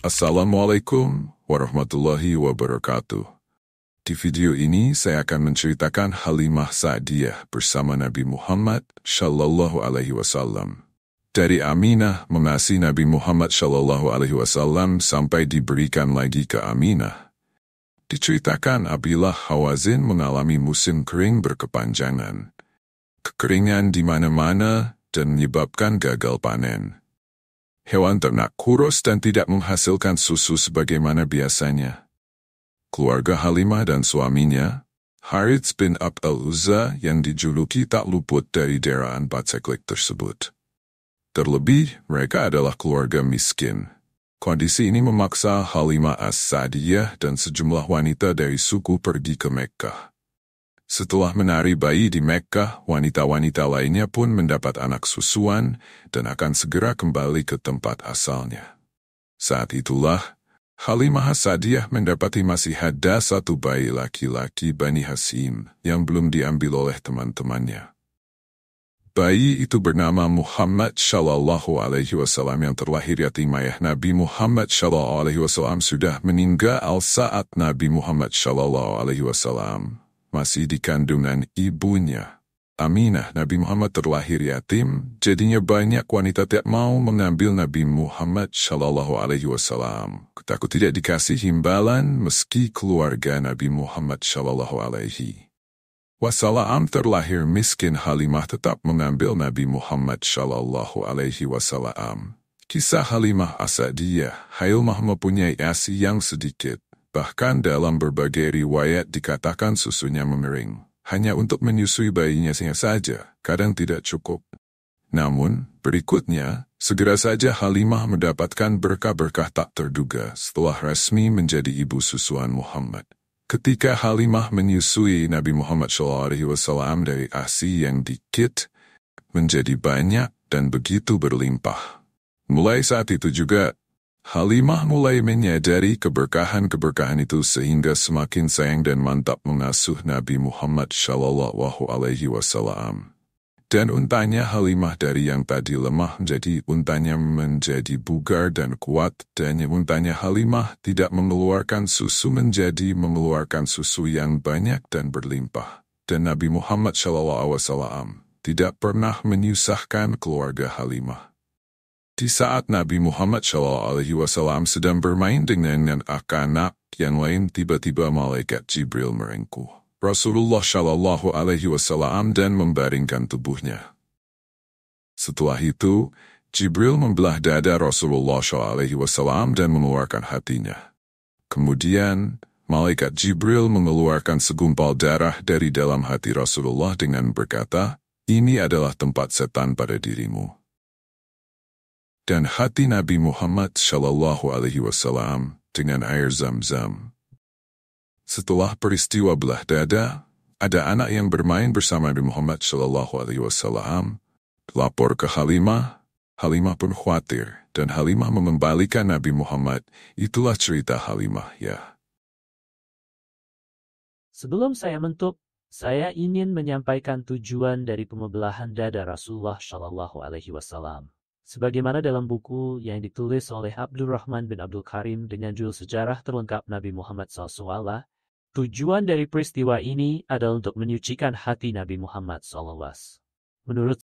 Assalamualaikum warahmatullahi wabarakatuh. Di video ini saya akan menceritakan Halimah Sa'diyah bersama Nabi Muhammad Shallallahu Alaihi Wasallam. Dari Aminah memasi Nabi Muhammad Shallallahu Alaihi Wasallam sampai diberikan lagi ke Aminah. Diceritakan apabila Hawazin mengalami musim kering berkepanjangan. Kekeringan di mana-mana dan menyebabkan gagal panen. Hewan ternak kurus dan tidak menghasilkan susu sebagaimana biasanya. Keluarga Halimah dan suaminya, Harits bin Abd al-Uzza yang dijuluki tak luput dari deraan paceklik tersebut. Terlebih, mereka adalah keluarga miskin. Kondisi ini memaksa Halimah As-Sa'diyah dan sejumlah wanita dari suku pergi ke Mekkah. Setelah menari bayi di Mekkah, wanita-wanita lainnya pun mendapat anak susuan dan akan segera kembali ke tempat asalnya. Saat itulah, Halimah As-Sa'diyah mendapati masih ada satu bayi laki-laki Bani Hasim yang belum diambil oleh teman-temannya. Bayi itu bernama Muhammad Shallallahu Alaihi Wasallam yang terlahir yatim ayah. Nabi Muhammad Shallallahu Alaihi Wasallam sudah meninggal saat Nabi Muhammad Shallallahu Alaihi Wasallam masih di kandungan ibunya. Aminah. Nabi Muhammad terlahir yatim, jadinya banyak wanita tidak mau mengambil Nabi Muhammad Shallallahu Alaihi Wasallam. Takut tidak dikasih imbalan meski keluarga Nabi Muhammad Shallallahu Alaihi Wasallam terlahir miskin. Halimah tetap mengambil Nabi Muhammad Shallallahu Alaihi Wasallam. Kisah Halimah As-Sa'diyah. Halimah mempunyai ASI yang sedikit. Bahkan dalam berbagai riwayat dikatakan susunya mengering. Hanya untuk menyusui bayinya saja, kadang tidak cukup. Namun, berikutnya, segera saja Halimah mendapatkan berkah-berkah tak terduga setelah resmi menjadi ibu susuan Muhammad. Ketika Halimah menyusui Nabi Muhammad SAW dari ASI yang dikit, menjadi banyak dan begitu berlimpah. Mulai saat itu juga, Halimah mulai menyadari keberkahan-keberkahan itu sehingga semakin sayang dan mantap mengasuh Nabi Muhammad Shallallahu Alaihi Wasallam. Dan untanya Halimah dari yang tadi lemah menjadi bugar dan kuat, dan untanya Halimah tidak mengeluarkan susu menjadi mengeluarkan susu yang banyak dan berlimpah. Dan Nabi Muhammad Shallallahu Alaihi Wasallam tidak pernah menyusahkan keluarga Halimah. Di saat Nabi Muhammad SAW sedang bermain dengan anak-anak yang lain, tiba-tiba malaikat Jibril merengkuh Rasulullah SAW dan membaringkan tubuhnya. Setelah itu, Jibril membelah dada Rasulullah SAW dan mengeluarkan hatinya. Kemudian, malaikat Jibril mengeluarkan segumpal darah dari dalam hati Rasulullah dengan berkata, "Ini adalah tempat setan pada dirimu." Dan hati Nabi Muhammad Shallallahu Alaihi Wasallam dengan air Zam-Zam. Setelah peristiwa belah dada, ada anak yang bermain bersama Nabi Muhammad Shallallahu Alaihi Wasallam, lapor ke Halimah. Halimah pun khawatir, dan Halimah mengembalikan Nabi Muhammad. Itulah cerita Halimah ya. Sebelum saya menutup, saya ingin menyampaikan tujuan dari pembelahan dada Rasulullah Shallallahu Alaihi Wasallam. Sebagaimana dalam buku yang ditulis oleh Abdurrahman bin Abdul Karim dengan judul Sejarah Terlengkap Nabi Muhammad SAW, tujuan dari peristiwa ini adalah untuk menyucikan hati Nabi Muhammad SAW. Menurut